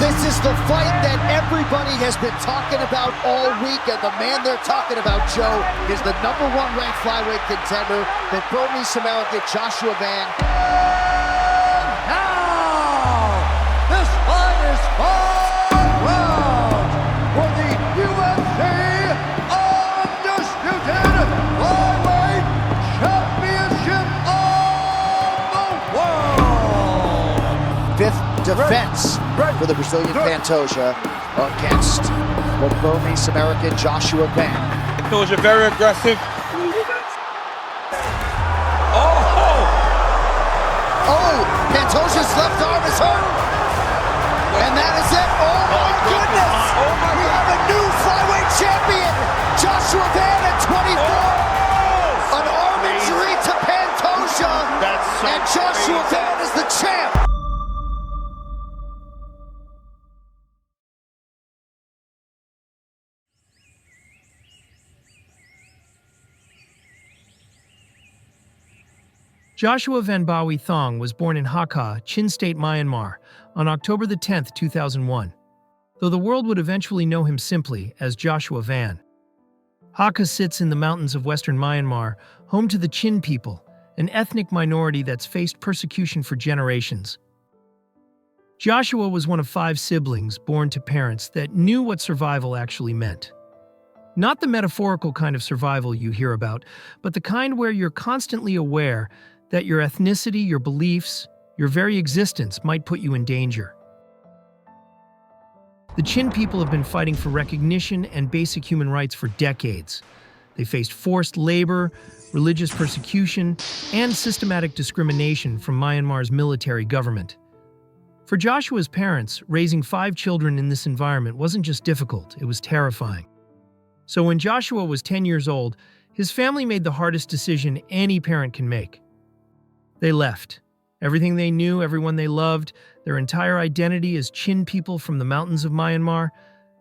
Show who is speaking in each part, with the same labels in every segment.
Speaker 1: This is the fight that everybody has been talking about all week, and the man they're talking about, Joe, is the #1 ranked flyweight contender, that Burnley American Joshua Van.
Speaker 2: And now, this fight is 5 rounds for the UFC Undisputed Flyweight Championship of the world.
Speaker 1: Fifth defense for the Brazilian Pantoja against the Burnley American Joshua Van.
Speaker 3: Pantoja very aggressive.
Speaker 1: Pantoja's left arm is hurt. And that is it. Oh my goodness. We have a new flyweight champion. Joshua Van at 24. An arm injury to Pantoja. And Joshua Van is the champ.
Speaker 4: Joshua Vanbawi Thong was born in Hakka, Chin State, Myanmar, on October 10, 2001, though the world would eventually know him simply as Joshua Van. Hakka sits in the mountains of western Myanmar, home to the Chin people, an ethnic minority that's faced persecution for generations. Joshua was one of 5 siblings born to parents that knew what survival actually meant. Not the metaphorical kind of survival you hear about, but the kind where you're constantly aware that your ethnicity, your beliefs, your very existence might put you in danger. The Chin people have been fighting for recognition and basic human rights for decades. They faced forced labor, religious persecution, and systematic discrimination from Myanmar's military government. For Joshua's parents, raising 5 children in this environment wasn't just difficult, it was terrifying. So when Joshua was 10 years old, his family made the hardest decision any parent can make. They left. Everything they knew, everyone they loved, their entire identity as Chin people from the mountains of Myanmar,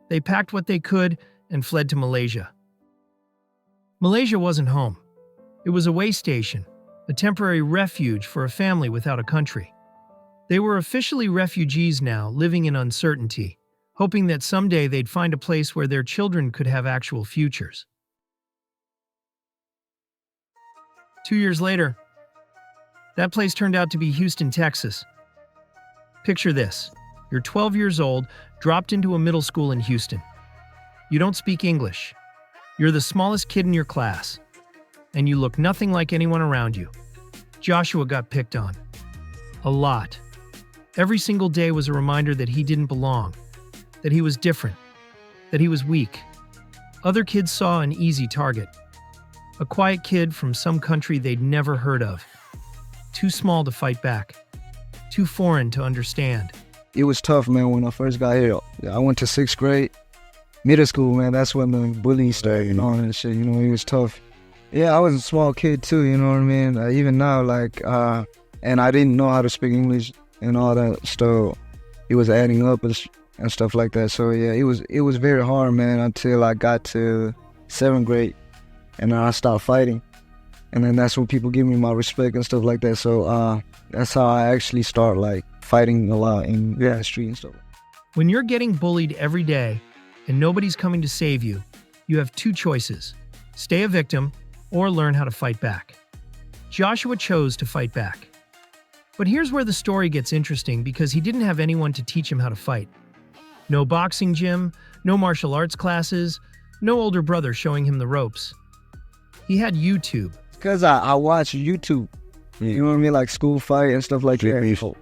Speaker 4: they packed what they could and fled to Malaysia. Malaysia wasn't home. It was a way station, a temporary refuge for a family without a country. They were officially refugees now, living in uncertainty, hoping that someday they'd find a place where their children could have actual futures. 2 years later, that place turned out to be Houston, Texas. Picture this. You're 12 years old, dropped into a middle school in Houston. You don't speak English. You're the smallest kid in your class. And you look nothing like anyone around you. Joshua got picked on. A lot. Every single day was a reminder that he didn't belong, that he was different, that he was weak. Other kids saw an easy target. A quiet kid from some country they'd never heard of. Too small to fight back. Too foreign to understand.
Speaker 5: It was tough, man, when I first got here. I went to 6th grade. Middle school, man, that's when the bullying started and all that shit, it was tough. Yeah, I was a small kid too, you know what I mean? Even now, and I didn't know how to speak English and all that stuff. It was adding up and stuff like that. So yeah, it was very hard, man, until I got to 7th grade. And then I stopped fighting. And then that's when people give me my respect and stuff like that. So that's how I actually start fighting a lot in the street and stuff.
Speaker 4: When you're getting bullied every day and nobody's coming to save you, you have 2 choices: stay a victim or learn how to fight back. Joshua chose to fight back. But here's where the story gets interesting, because he didn't have anyone to teach him how to fight. No boxing gym, no martial arts classes, no older brother showing him the ropes. He had YouTube.
Speaker 5: Because I watch YouTube, you know what I mean, like school fight and stuff like that.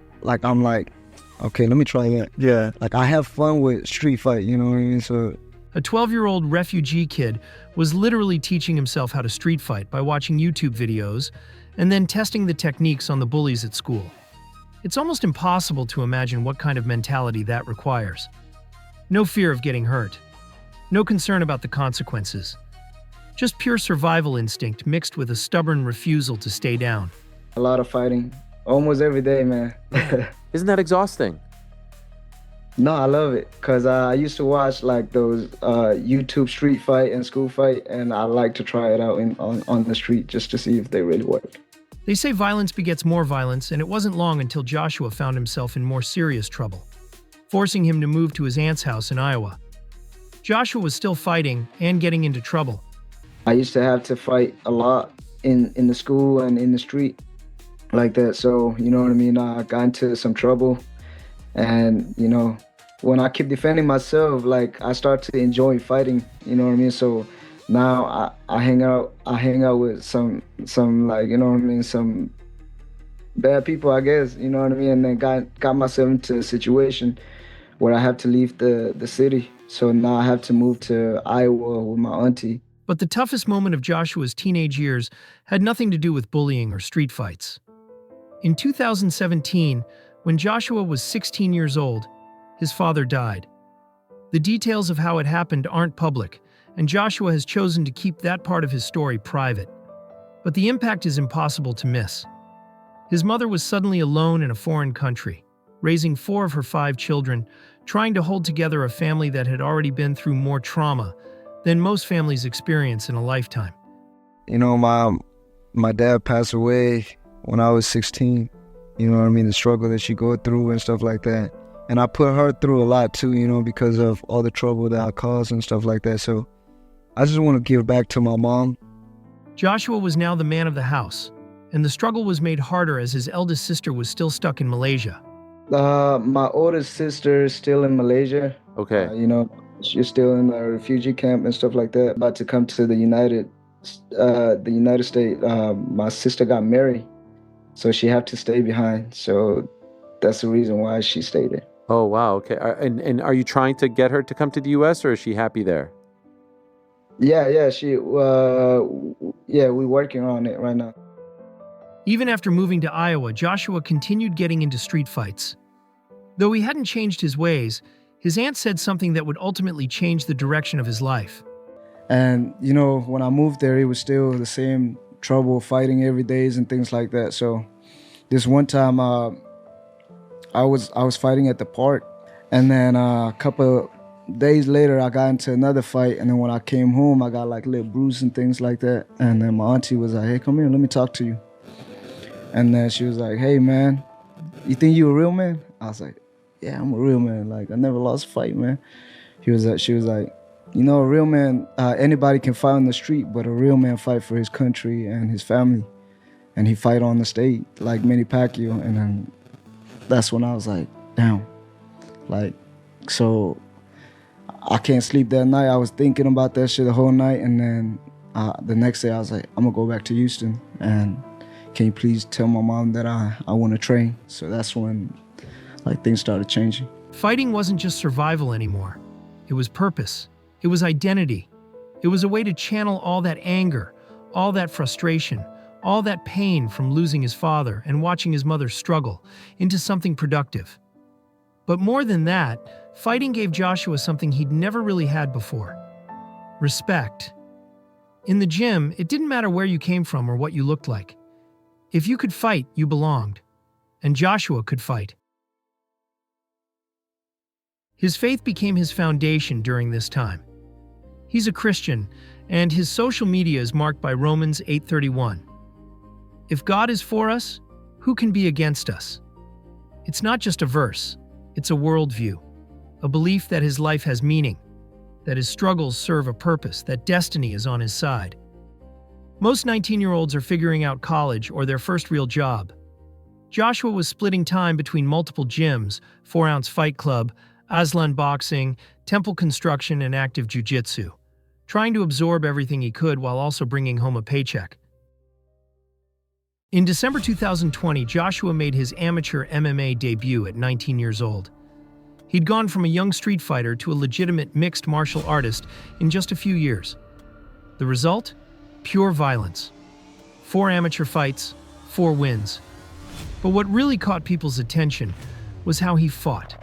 Speaker 5: I'm like, okay, let me try that. Yeah. I have fun with street fight, you know what I mean? So
Speaker 4: a 12-year-old refugee kid was literally teaching himself how to street fight by watching YouTube videos and then testing the techniques on the bullies at school. It's almost impossible to imagine what kind of mentality that requires. No fear of getting hurt. No concern about the consequences. Just pure survival instinct mixed with a stubborn refusal to stay down.
Speaker 5: A lot of fighting, almost every day, man.
Speaker 6: Isn't that exhausting?
Speaker 5: No, I love it, because I used to watch those YouTube street fight and school fight, and I like to try it out on the street just to see if they really work.
Speaker 4: They say violence begets more violence, and it wasn't long until Joshua found himself in more serious trouble. forcing him to move to his aunt's house in Iowa. Joshua was still fighting and getting into trouble.
Speaker 5: I used to have to fight a lot in the school and in the street like that. So, you know what I mean? I got into some trouble. And, you know, when I keep defending myself, like, I start to enjoy fighting, you know what I mean? So now I hang out with some like, you know what I mean, some bad people, I guess, you know what I mean? And then got myself into a situation where I have to leave the city. So now I have to move to Iowa with my auntie.
Speaker 4: But the toughest moment of Joshua's teenage years had nothing to do with bullying or street fights. In 2017, when Joshua was 16 years old, his father died. The details of how it happened aren't public, and Joshua has chosen to keep that part of his story private. But the impact is impossible to miss. His mother was suddenly alone in a foreign country, raising 4 of her 5 children, trying to hold together a family that had already been through more trauma than most families experience in a lifetime.
Speaker 5: You know, my dad passed away when I was 16. You know what I mean? The struggle that she go through and stuff like that. And I put her through a lot too, you know, because of all the trouble that I caused and stuff like that. So I just want to give back to my mom.
Speaker 4: Joshua was now the man of the house, and the struggle was made harder as his eldest sister was still stuck in Malaysia.
Speaker 5: My oldest sister is still in Malaysia.
Speaker 6: Okay.
Speaker 5: You know, she's still in a refugee camp and stuff like that, about to come to the United States. My sister got married, so she had to stay behind. So that's the reason why she stayed there.
Speaker 6: Oh, wow. Okay. And are you trying to get her to come to the U.S. or is she happy there?
Speaker 5: Yeah, we're working on it right now.
Speaker 4: Even after moving to Iowa, Joshua continued getting into street fights. Though he hadn't changed his ways, his aunt said something that would ultimately change the direction of his life.
Speaker 5: And, you know, when I moved there, it was still the same trouble, fighting every day and things like that. So this one time, I was fighting at the park, and then a couple days later, I got into another fight. And then when I came home, I got like little bruises and things like that. And then my auntie was like, "Hey, come here, let me talk to you." And then she was like, "Hey, man, you think you a real man?" I was like, "Yeah, I'm a real man. Like, I never lost a fight, man." She was like, "You know, a real man, anybody can fight on the street, but a real man fight for his country and his family. And he fight on the stage like Manny Pacquiao." And then that's when I was like, damn. Like, so I can't sleep that night. I was thinking about that shit the whole night. And then the next day I was like, I'm gonna go back to Houston, and can you please tell my mom that I want to train? So that's when like things started changing.
Speaker 4: Fighting wasn't just survival anymore. It was purpose. It was identity. It was a way to channel all that anger, all that frustration, all that pain from losing his father and watching his mother struggle into something productive. But more than that, fighting gave Joshua something he'd never really had before: respect. In the gym, it didn't matter where you came from or what you looked like. If you could fight, you belonged. And Joshua could fight. His faith became his foundation during this time. He's a Christian, and his social media is marked by Romans 8:31. If God is for us, who can be against us? It's not just a verse, it's a worldview, a belief that his life has meaning, that his struggles serve a purpose, that destiny is on his side. Most 19-year-olds are figuring out college or their first real job. Joshua was splitting time between multiple gyms, 4-ounce fight club, Aslan boxing, temple construction, and active jiu-jitsu, trying to absorb everything he could while also bringing home a paycheck. In December 2020, Joshua made his amateur MMA debut at 19 years old. He'd gone from a young street fighter to a legitimate mixed martial artist in just a few years. The result? Pure violence. 4 amateur fights, 4 wins. But what really caught people's attention was how he fought.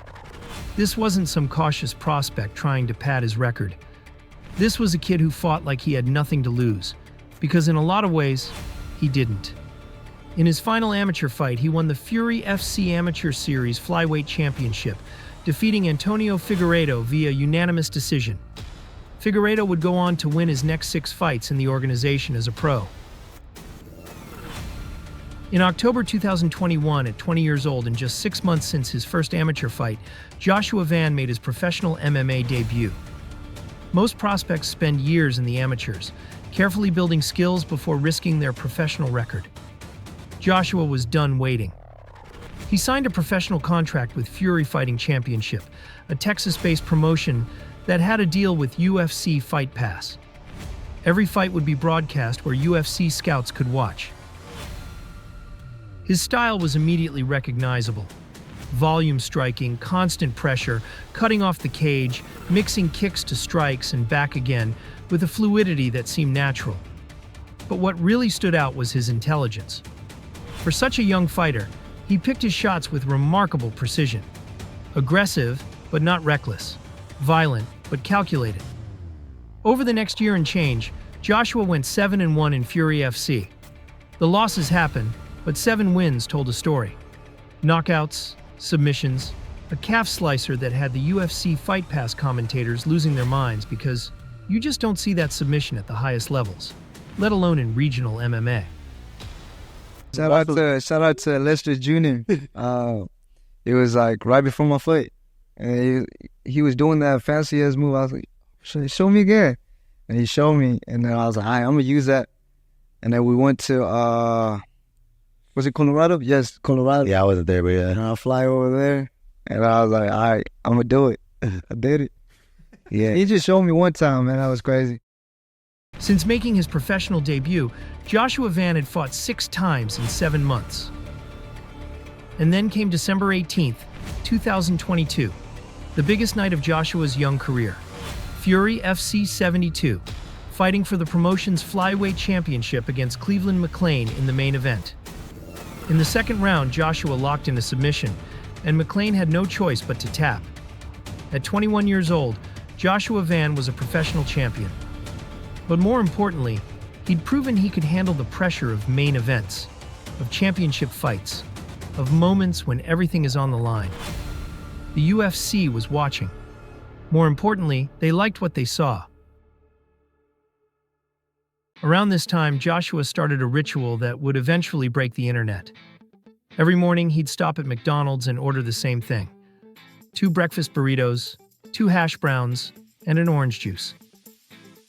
Speaker 4: This wasn't some cautious prospect trying to pad his record. This was a kid who fought like he had nothing to lose, because in a lot of ways, he didn't. In his final amateur fight, he won the Fury FC Amateur Series Flyweight Championship, defeating Antonio Figueiredo via unanimous decision. Figueiredo would go on to win his next 6 fights in the organization as a pro. In October 2021, at 20 years old and just 6 months since his first amateur fight, Joshua Van made his professional MMA debut. Most prospects spend years in the amateurs, carefully building skills before risking their professional record. Joshua was done waiting. He signed a professional contract with Fury Fighting Championship, a Texas-based promotion that had a deal with UFC Fight Pass. Every fight would be broadcast where UFC scouts could watch. His style was immediately recognizable. Volume striking, constant pressure, cutting off the cage, mixing kicks to strikes and back again with a fluidity that seemed natural. But what really stood out was his intelligence. For such a young fighter, he picked his shots with remarkable precision. Aggressive, but not reckless. Violent, but calculated. Over the next year and change, Joshua went 7-1 in Fury FC. The losses happened, but 7 wins told a story. Knockouts, submissions, a calf slicer that had the UFC Fight Pass commentators losing their minds because you just don't see that submission at the highest levels, let alone in regional MMA.
Speaker 5: Shout out to Lester Jr. It was like right before my fight, and he was doing that fancy ass move. I was like, show me again, and he showed me, and then I was like, all right, I'm gonna use that. And then we went to was it Colorado? Yes, Colorado.
Speaker 7: Yeah, I wasn't there, but yeah.
Speaker 5: And I fly over there, and I was like, all right, I'm gonna do it. I did it. Yeah, he just showed me one time, man. That was crazy.
Speaker 4: Since making his professional debut, Joshua Van had fought 6 times in 7 months. And then came December 18th, 2022, the biggest night of Joshua's young career. Fury FC 72, fighting for the promotion's Flyweight Championship against Cleveland McLean in the main event. In the second round, Joshua locked in a submission, and McLean had no choice but to tap. At 21 years old, Joshua Van was a professional champion. But more importantly, he'd proven he could handle the pressure of main events, of championship fights, of moments when everything is on the line. The UFC was watching. More importantly, they liked what they saw. Around this time, Joshua started a ritual that would eventually break the internet. Every morning, he'd stop at McDonald's and order the same thing: 2 breakfast burritos, 2 hash browns, and an orange juice.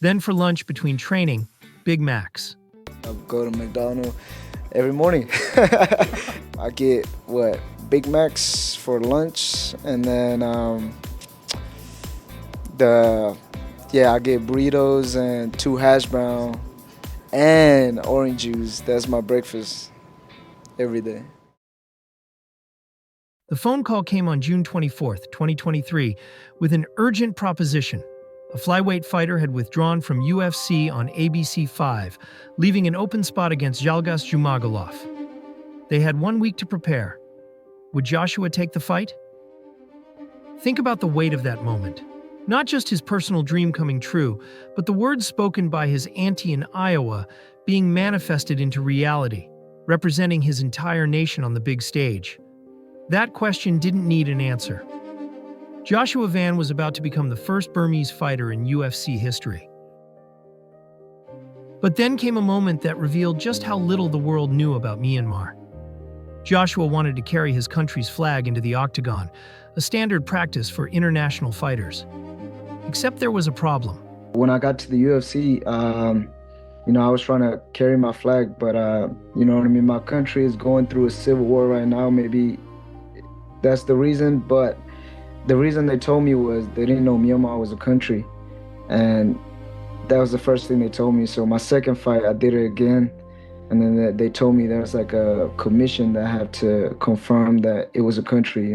Speaker 4: Then for lunch between training, Big Macs.
Speaker 5: I go to McDonald every morning. I get Big Macs for lunch, and then I get burritos and 2 hash brown and orange juice. That's my breakfast every day.
Speaker 4: The phone call came on June 24th, 2023, with an urgent proposition. A flyweight fighter had withdrawn from UFC on ABC5, leaving an open spot against Zhalgas Zhumagulov. They had 1 week to prepare. Would Joshua take the fight? Think about the weight of that moment. Not just his personal dream coming true, but the words spoken by his auntie in Iowa being manifested into reality, representing his entire nation on the big stage. That question didn't need an answer. Joshua Van was about to become the first Burmese fighter in UFC history. But then came a moment that revealed just how little the world knew about Myanmar. Joshua wanted to carry his country's flag into the octagon, a standard practice for international fighters. Except there was a problem.
Speaker 5: When I got to the UFC, I was trying to carry my flag, but you know what I mean? My country is going through a civil war right now. Maybe that's the reason, but the reason they told me was they didn't know Myanmar was a country, and that was the first thing they told me. So my second fight, I did it again, and then they told me there was like a commission that had to confirm that it was a country,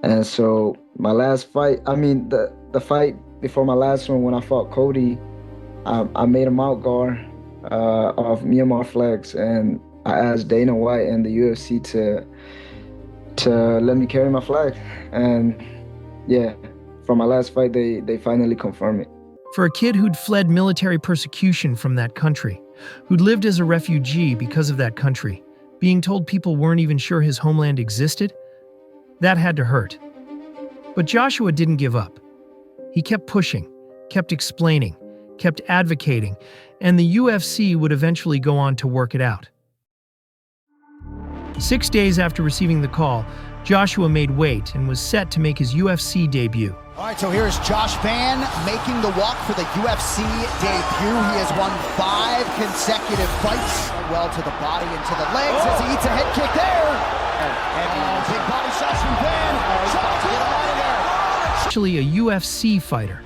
Speaker 5: And so my last fight, the fight before my last one when I fought Cody, I made a mount guard of Myanmar flags, and I asked Dana White and the UFC to let me carry my flag. And yeah, for my last fight, they finally confirmed it.
Speaker 4: For a kid who'd fled military persecution from that country, who'd lived as a refugee because of that country, being told people weren't even sure his homeland existed, that had to hurt. But Joshua didn't give up. He kept pushing, kept explaining, kept advocating, and the UFC would eventually go on to work it out. 6 days after receiving the call, Joshua made weight and was set to make his UFC debut.
Speaker 1: All right, so here's Josh Van making the walk for the UFC debut. He has won 5 consecutive fights. Well to the body and to the legs as he eats a head kick there. And big body shots from Van. Shot to get him out of there.
Speaker 4: Actually a UFC fighter.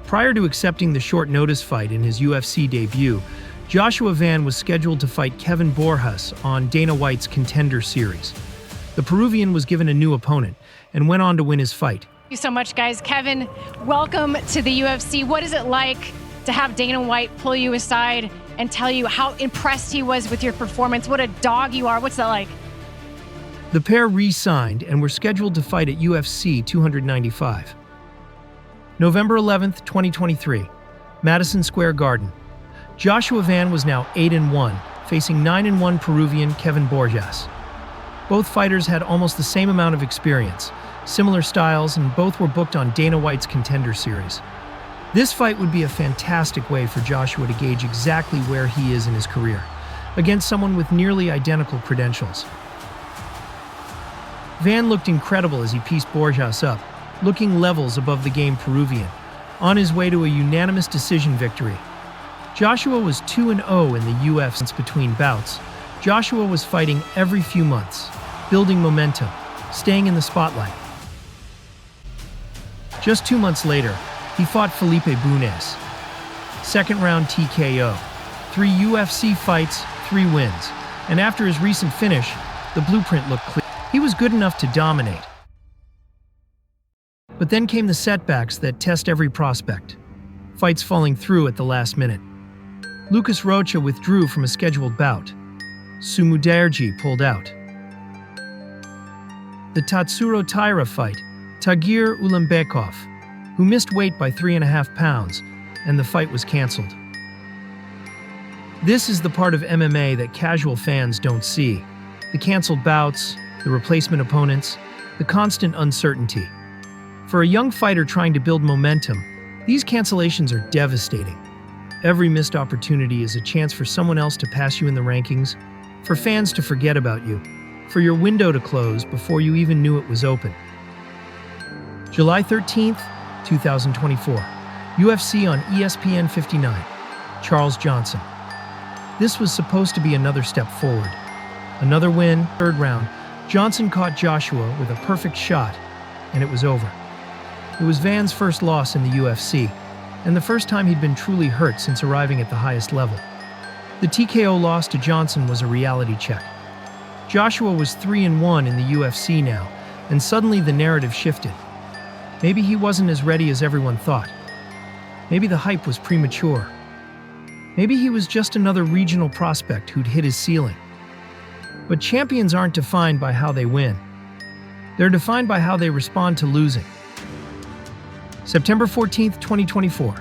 Speaker 4: Prior to accepting the short notice fight in his UFC debut, Joshua Van was scheduled to fight Kevin Borjas on Dana White's Contender Series. The Peruvian was given a new opponent and went on to win his fight.
Speaker 7: Thank you so much, guys. Kevin, welcome to the UFC. What is it like to have Dana White pull you aside and tell you how impressed he was with your performance? What a dog you are. What's that like?
Speaker 4: The pair re-signed and were scheduled to fight at UFC 295. November 11th, 2023, Madison Square Garden. Joshua Van was now 8-1, facing 9-1 Peruvian Kevin Borjas. Both fighters had almost the same amount of experience, similar styles, and both were booked on Dana White's Contender Series. This fight would be a fantastic way for Joshua to gauge exactly where he is in his career, against someone with nearly identical credentials. Van looked incredible as he pieced Borjas up, looking levels above the game Peruvian, on his way to a unanimous decision victory. Joshua was 2-0 in the UFC between bouts. Joshua was fighting every few months, building momentum, staying in the spotlight. Just 2 months later, he fought Felipe Bunes. Second round TKO. 3 UFC fights, 3 wins. And after his recent finish, the blueprint looked clear. He was good enough to dominate. But then came the setbacks that test every prospect. Fights falling through at the last minute. Lucas Rocha withdrew from a scheduled bout. Sumudaerji pulled out. The Tatsuro Taira fight, Tagir Ulambekov, who missed weight by 3.5 pounds, and the fight was canceled. This is the part of MMA that casual fans don't see. The canceled bouts, the replacement opponents, the constant uncertainty. For a young fighter trying to build momentum, these cancellations are devastating. Every missed opportunity is a chance for someone else to pass you in the rankings, for fans to forget about you, for your window to close before you even knew it was open. July 13th, 2024. UFC on ESPN 59. Charles Johnson. This was supposed to be another step forward. Another win, 3rd round. Johnson caught Joshua with a perfect shot, and it was over. It was Van's first loss in the UFC, and the first time he'd been truly hurt since arriving at the highest level. The TKO loss to Johnson was a reality check. Joshua was 3-1 in the UFC now, and suddenly the narrative shifted. Maybe he wasn't as ready as everyone thought. Maybe the hype was premature. Maybe he was just another regional prospect who'd hit his ceiling. But champions aren't defined by how they win. They're defined by how they respond to losing. September 14th, 2024.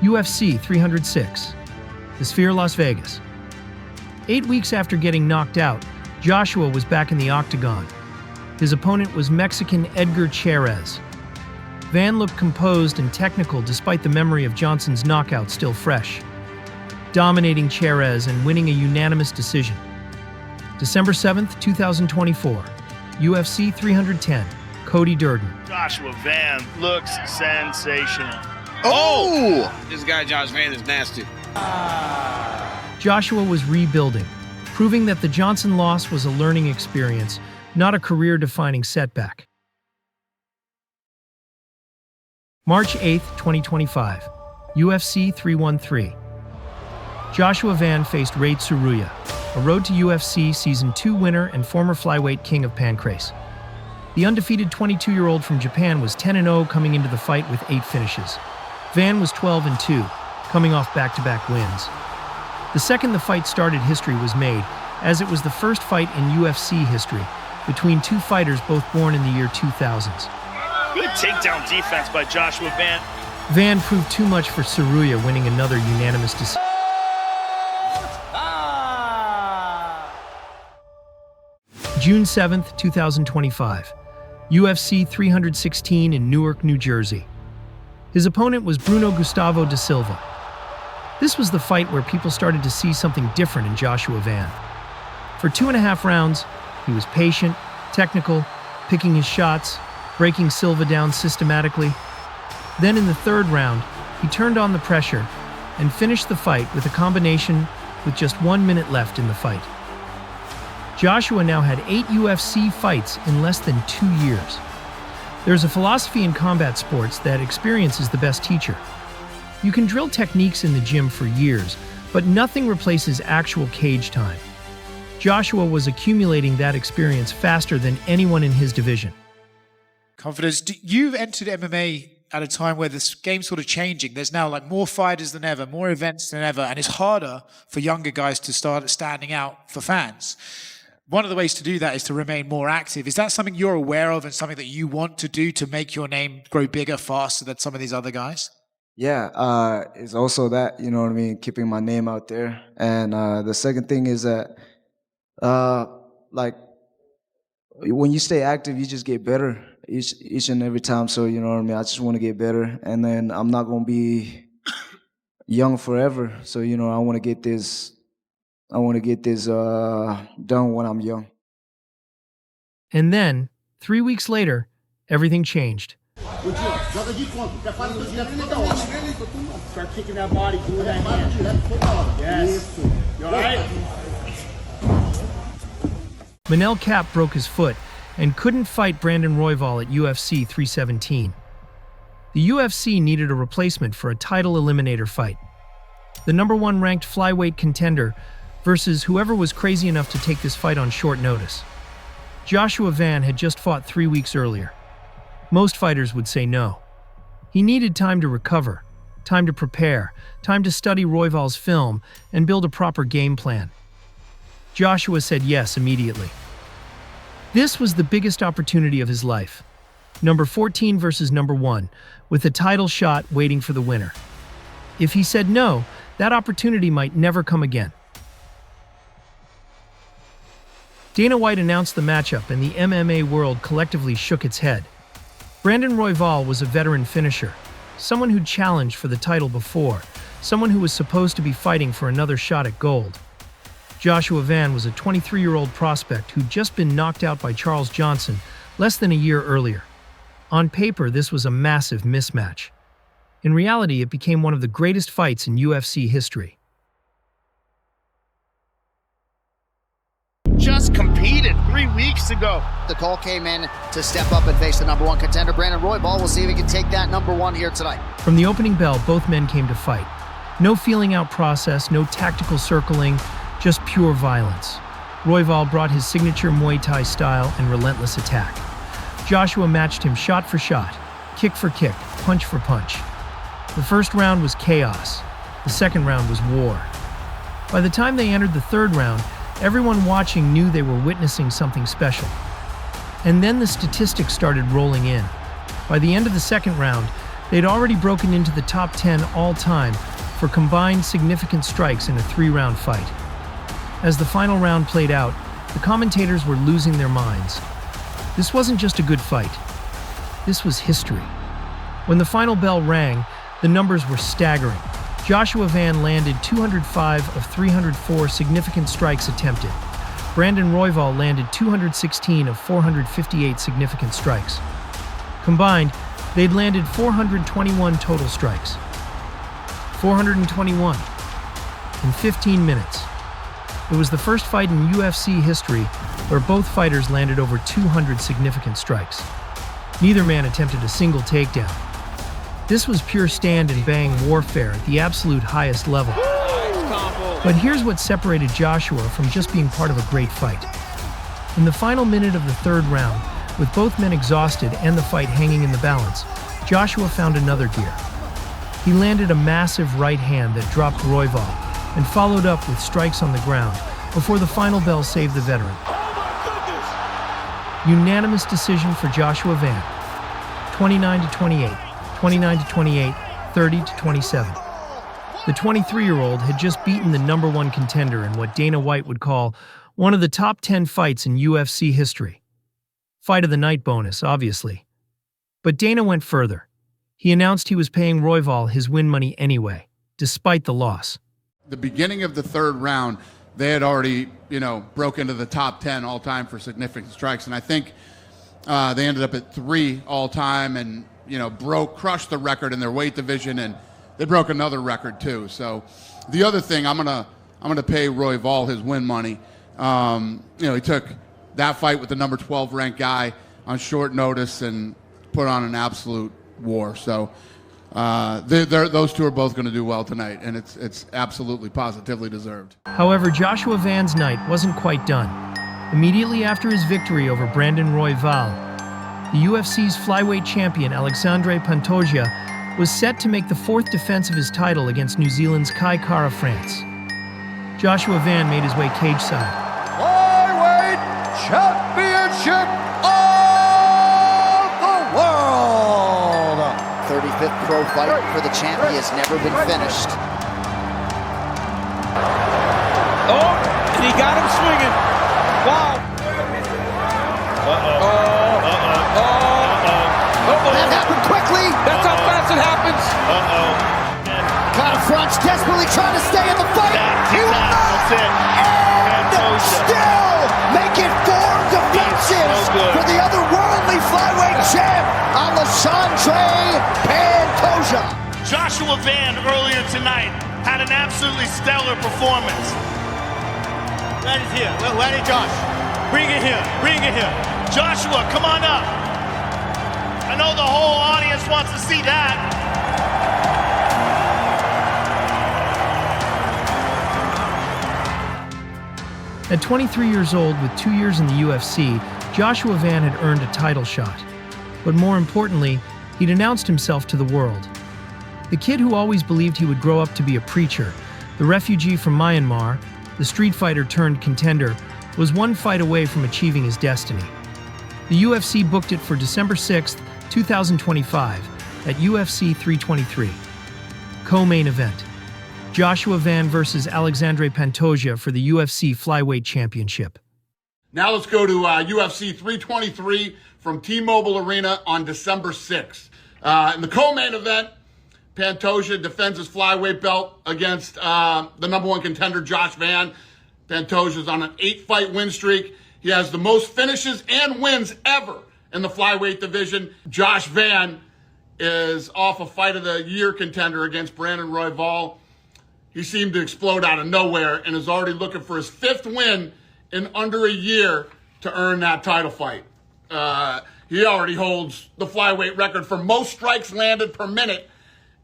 Speaker 4: UFC 306. The Sphere, Las Vegas. 8 weeks after getting knocked out, Joshua was back in the octagon. His opponent was Mexican Edgar Cherez. Van looked composed and technical despite the memory of Johnson's knockout still fresh, dominating Cherez and winning a unanimous decision. December 7th, 2024. UFC 310. Cody Durden.
Speaker 8: Joshua Van looks sensational.
Speaker 1: Oh!
Speaker 3: This guy, Josh Van, is nasty.
Speaker 4: Joshua was rebuilding, proving that the Johnson loss was a learning experience, not a career-defining setback. March 8th, 2025. UFC 313. Joshua Van faced Raid Tsuruya, a Road to UFC Season 2 winner and former flyweight king of Pancrase. The undefeated 22-year-old from Japan was 10-0 coming into the fight with 8 finishes. Van was 12-2, coming off back-to-back wins. The second the fight started, history was made, as it was the first fight in UFC history between 2 fighters both born in the year 2000s.
Speaker 8: Good takedown defense by Joshua Van.
Speaker 4: Van proved too much for Tsuruya, winning another unanimous decision. June 7th, 2025. UFC 316 in Newark, New Jersey. His opponent was Bruno Gustavo da Silva. This was the fight where people started to see something different in Joshua Van. For 2.5 rounds, he was patient, technical, picking his shots, breaking Silva down systematically. Then in the third round, he turned on the pressure and finished the fight with a combination with just 1 minute left in the fight. Joshua now had 8 UFC fights in less than 2 years. There's a philosophy in combat sports that experience is the best teacher. You can drill techniques in the gym for years, but nothing replaces actual cage time. Joshua was accumulating that experience faster than anyone in his division.
Speaker 9: Confidence. You've entered MMA at a time where this game's sort of changing. There's now like more fighters than ever, more events than ever, and it's harder for younger guys to start standing out for fans. One of the ways to do that is to remain more active. Is that something you're aware of and something that you want to do to make your name grow bigger faster than some of these other guys?
Speaker 5: Yeah, it's also that, you know what I mean, keeping my name out there. And the second thing is that, like, when you stay active, you just get better each and every time. So, you know what I mean, I just want to get better. And then I'm not going to be young forever. So, you know, I want to get this done when I'm young.
Speaker 4: And then, 3 weeks later, everything changed.
Speaker 2: Start kicking that body through that hand. Yes. You all right?
Speaker 4: Manel Kape broke his foot and couldn't fight Brandon Royval at UFC 317. The UFC needed a replacement for a title eliminator fight. The #1 ranked flyweight contender versus whoever was crazy enough to take this fight on short notice. Joshua Van had just fought 3 weeks earlier. Most fighters would say no. He needed time to recover, time to prepare, time to study Royval's film and build a proper game plan. Joshua said yes immediately. This was the biggest opportunity of his life. Number 14 versus number 1, with a title shot waiting for the winner. If he said no, that opportunity might never come again. Dana White announced the matchup and the MMA world collectively shook its head. Brandon Royval was a veteran finisher, someone who'd challenged for the title before, someone who was supposed to be fighting for another shot at gold. Joshua Van was a 23-year-old prospect who'd just been knocked out by Charles Johnson less than a year earlier. On paper, this was a massive mismatch. In reality, it became one of the greatest fights in UFC history.
Speaker 8: Just competed 3 weeks ago.
Speaker 1: The call came in to step up and face the #1 contender, Brandon Royval. We'll see if he can take that #1 here tonight.
Speaker 4: From the opening bell, both men came to fight. No feeling out process, no tactical circling, just pure violence. Royval brought his signature Muay Thai style and relentless attack. Joshua matched him shot for shot, kick for kick, punch for punch. The first round was chaos. The second round was war. By the time they entered the third round, everyone watching knew they were witnessing something special. And then the statistics started rolling in. By the end of the second round, they'd already broken into the top 10 all-time for combined significant strikes in a 3-round fight. As the final round played out, the commentators were losing their minds. This wasn't just a good fight. This was history. When the final bell rang, the numbers were staggering. Joshua Van landed 205 of 304 significant strikes attempted. Brandon Royval landed 216 of 458 significant strikes. Combined, they'd landed 421 total strikes. 421 in 15 minutes. It was the first fight in UFC history where both fighters landed over 200 significant strikes. Neither man attempted a single takedown. This was pure stand and bang warfare at the absolute highest level. But here's what separated Joshua from just being part of a great fight. In the final minute of the third round, with both men exhausted and the fight hanging in the balance, Joshua found another gear. He landed a massive right hand that dropped Royval and followed up with strikes on the ground before the final bell saved the veteran. Unanimous decision for Joshua Van. 29-28, 29-28, 30-27. The 23-year-old had just beaten the #1 contender in what Dana White would call one of the top 10 fights in UFC history. Fight of the night bonus, obviously. But Dana went further. He announced he was paying Royval his win money anyway, despite the loss.
Speaker 10: The beginning of the third round, they had already, broke into the top 10 all time for significant strikes. And I think they ended up at 3 all time and, crushed the record in their weight division, and they broke another record too. So the other thing, I'm gonna pay Royval his win money. He took that fight with the number 12 ranked guy on short notice and put on an absolute war. So those two are both going to do well tonight, and it's absolutely positively deserved.
Speaker 4: However, Joshua Van's night wasn't quite done. Immediately after his victory over Brandon Royval, the UFC's flyweight champion Alexandre Pantoja was set to make the 4th defense of his title against New Zealand's Kai Kara France. Joshua Van made his way cage-side.
Speaker 1: Flyweight Championship of the world! 35th pro fight for the champ. He has never been finished.
Speaker 3: Oh, and he got him swinging. Wow.
Speaker 1: That happened quickly.
Speaker 3: That's how fast it happens.
Speaker 1: Fronts desperately trying to stay in the fight. He will not. And still make it 4 defenses for the otherworldly flyweight champ, Alexandre Pantoja.
Speaker 8: Joshua Van earlier tonight had an absolutely stellar performance. That is here. Where is Josh? Bring it here. Bring it here. Joshua, come on up. I know the whole audience wants to see that.
Speaker 4: At 23 years old, with 2 years in the UFC, Joshua Van had earned a title shot. But more importantly, he'd announced himself to the world. The kid who always believed he would grow up to be a preacher, the refugee from Myanmar, the street fighter turned contender, was one fight away from achieving his destiny. The UFC booked it for December 6, 2025, at UFC 323. Co-main event: Joshua Van versus Alexandre Pantoja for the UFC Flyweight Championship.
Speaker 10: Now let's go to UFC 323 from T-Mobile Arena on December 6th. In the co-main event, Pantoja defends his flyweight belt against the number 1 contender, Josh Van. Pantoja's on an 8-fight win streak. He has the most finishes and wins ever in the flyweight division. Josh Van is off a fight of the year contender against Brandon Royval. He seemed to explode out of nowhere and is already looking for his 5th win in under a year to earn that title fight. He already holds the flyweight record for most strikes landed per minute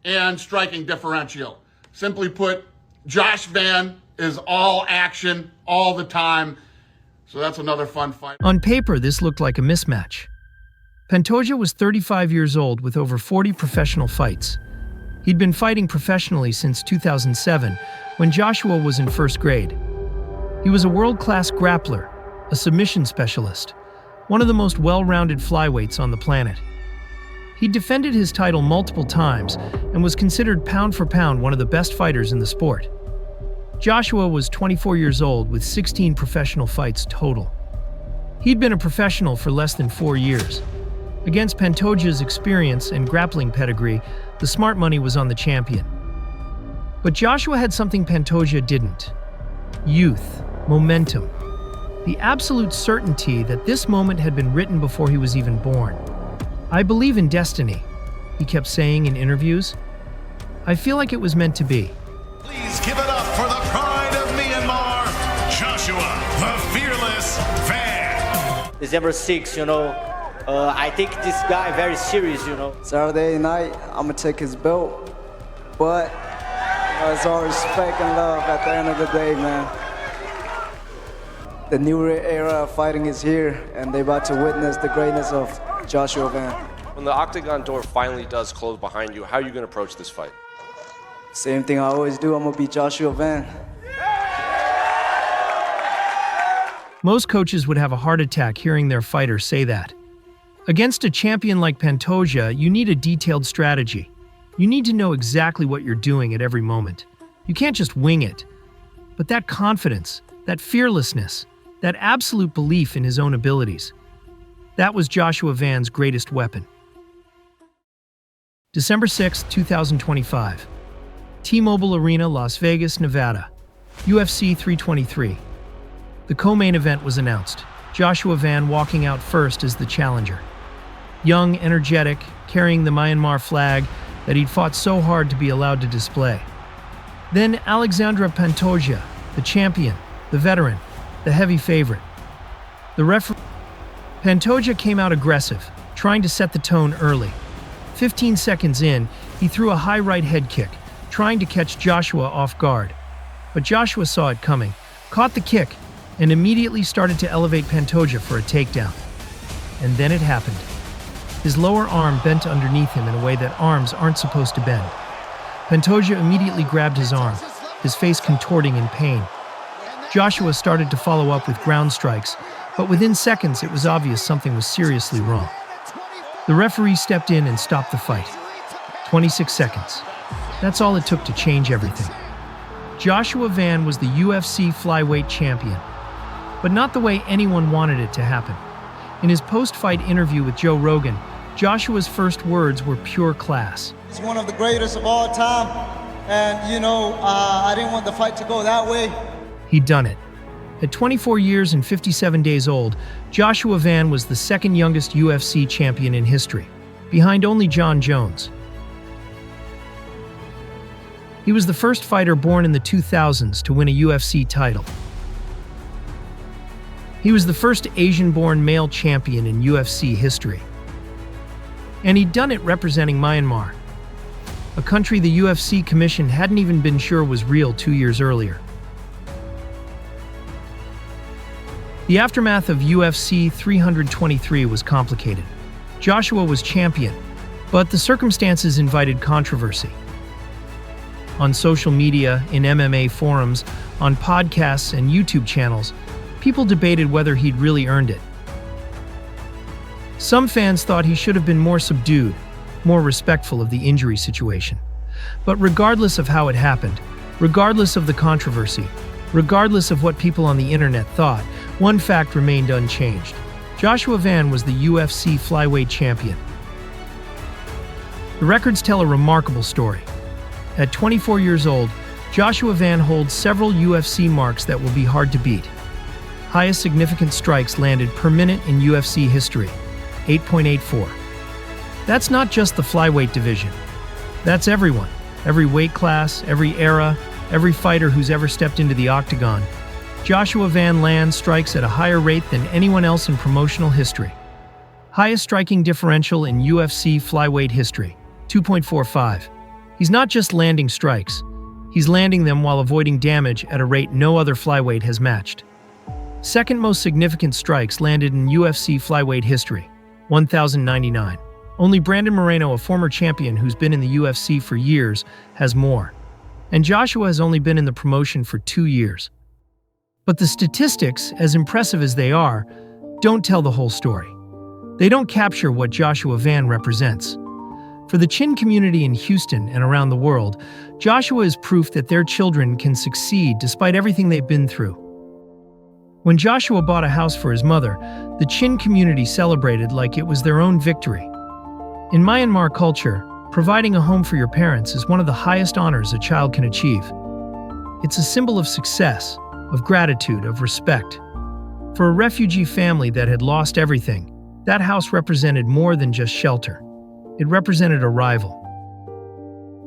Speaker 10: and striking differential. Simply put, Josh Van is all action all the time. So that's another fun fight.
Speaker 4: On paper, this looked like a mismatch. Pantoja was 35 years old with over 40 professional fights. He'd been fighting professionally since 2007, when Joshua was in 1st grade. He was a world-class grappler, a submission specialist, one of the most well-rounded flyweights on the planet. He defended his title multiple times and was considered pound for pound one of the best fighters in the sport. Joshua was 24 years old with 16 professional fights total. He'd been a professional for less than 4 years. Against Pantoja's experience and grappling pedigree, the smart money was on the champion. But Joshua had something Pantoja didn't: youth, momentum, the absolute certainty that this moment had been written before he was even born. "I believe in destiny," he kept saying in interviews. "I feel like it was meant to be."
Speaker 11: Please give it up for the pride of Myanmar, Joshua, the fearless Van.
Speaker 2: December 6th, I take this guy very serious,
Speaker 5: Saturday night, I'm gonna take his belt, but it's all respect and love at the end of the day, man. The new era of fighting is here, and they're about to witness the greatness of Joshua Van.
Speaker 12: When the octagon door finally does close behind you, how are you going to approach this fight?
Speaker 5: Same thing I always do. I'm gonna beat Joshua Van.
Speaker 4: Most coaches would have a heart attack hearing their fighter say that. Against a champion like Pantoja, you need a detailed strategy. You need to know exactly what you're doing at every moment. You can't just wing it. But that confidence, that fearlessness, that absolute belief in his own abilities, that was Joshua Van's greatest weapon. December 6, 2025. T-Mobile Arena, Las Vegas, Nevada. UFC 323. The co-main event was announced. Joshua Van walking out first as the challenger. Young, energetic, carrying the Myanmar flag that he'd fought so hard to be allowed to display. Then Alexandra Pantoja, the champion, the veteran, the heavy favorite. The referee. Pantoja came out aggressive, trying to set the tone early. 15 seconds in, he threw a high right head kick, trying to catch Joshua off guard. But Joshua saw it coming, caught the kick, and immediately started to elevate Pantoja for a takedown. And then it happened. His lower arm bent underneath him in a way that arms aren't supposed to bend. Pantoja immediately grabbed his arm, his face contorting in pain. Joshua started to follow up with ground strikes, but within seconds it was obvious something was seriously wrong. The referee stepped in and stopped the fight. 26 seconds. That's all it took to change everything. Joshua Van was the UFC Flyweight Champion, but not the way anyone wanted it to happen. In his post-fight interview with Joe Rogan, Joshua's first words were pure class.
Speaker 13: He's one of the greatest of all time, and I didn't want the fight to go that way.
Speaker 4: He'd done it. At 24 years and 57 days old, Joshua Van was the second youngest UFC champion in history, behind only John Jones. He was the first fighter born in the 2000s to win a UFC title. He was the first Asian-born male champion in UFC history. And he'd done it representing Myanmar, a country the UFC Commission hadn't even been sure was real 2 years earlier. The aftermath of UFC 323 was complicated. Joshua was champion, but the circumstances invited controversy. On social media, in MMA forums, on podcasts and YouTube channels, people debated whether he'd really earned it. Some fans thought he should have been more subdued, more respectful of the injury situation. But regardless of how it happened, regardless of the controversy, regardless of what people on the internet thought, one fact remained unchanged. Joshua Van was the UFC Flyweight Champion. The records tell a remarkable story. At 24 years old, Joshua Van holds several UFC marks that will be hard to beat. Highest significant strikes landed per minute in UFC history, 8.84. That's not just the flyweight division. That's everyone, every weight class, every era, every fighter who's ever stepped into the octagon. Joshua Van lands strikes at a higher rate than anyone else in promotional history. Highest striking differential in UFC flyweight history, 2.45. He's not just landing strikes, he's landing them while avoiding damage at a rate no other flyweight has matched. Second most significant strikes landed in UFC flyweight history, 1,099. Only Brandon Moreno, a former champion who's been in the UFC for years, has more. And Joshua has only been in the promotion for 2 years. But the statistics, as impressive as they are, don't tell the whole story. They don't capture what Joshua Van represents. For the Chin community in Houston and around the world, Joshua is proof that their children can succeed despite everything they've been through. When Joshua bought a house for his mother, the Chin community celebrated like it was their own victory. In Myanmar culture, providing a home for your parents is one of the highest honors a child can achieve. It's a symbol of success, of gratitude, of respect. For a refugee family that had lost everything, that house represented more than just shelter. It represented a rival.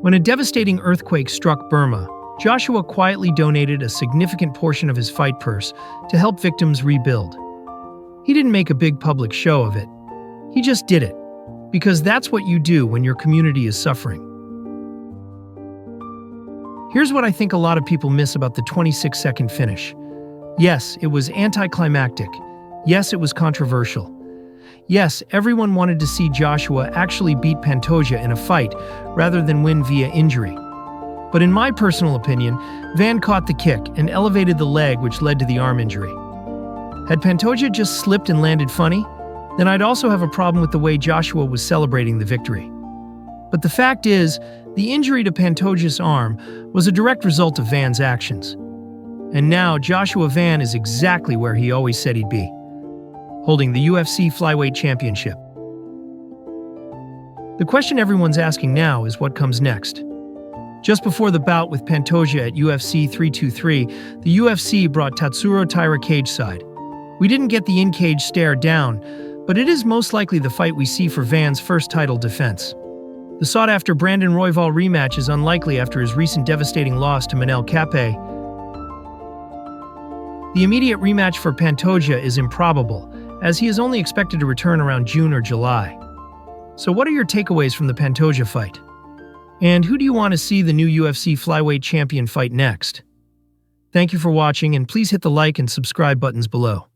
Speaker 4: When a devastating earthquake struck Burma, Joshua quietly donated a significant portion of his fight purse to help victims rebuild. He didn't make a big public show of it. He just did it, because that's what you do when your community is suffering. Here's what I think a lot of people miss about the 26-second finish. Yes, it was anticlimactic. Yes, it was controversial. Yes, everyone wanted to see Joshua actually beat Pantoja in a fight rather than win via injury. But in my personal opinion, Van caught the kick and elevated the leg, which led to the arm injury. Had Pantoja just slipped and landed funny, then I'd also have a problem with the way Joshua was celebrating the victory. But the fact is, the injury to Pantoja's arm was a direct result of Van's actions. And now Joshua Van is exactly where he always said he'd be, holding the UFC Flyweight Championship. The question everyone's asking now is what comes next. Just before the bout with Pantoja at UFC 323, the UFC brought Tatsuro Taira cageside. We didn't get the in-cage stare down, but it is most likely the fight we see for Van's first title defense. The sought-after Brandon Royval rematch is unlikely after his recent devastating loss to Manel Kape. The immediate rematch for Pantoja is improbable, as he is only expected to return around June or July. So what are your takeaways from the Pantoja fight? And who do you want to see the new UFC Flyweight Champion fight next? Thank you for watching, and please hit the like and subscribe buttons below.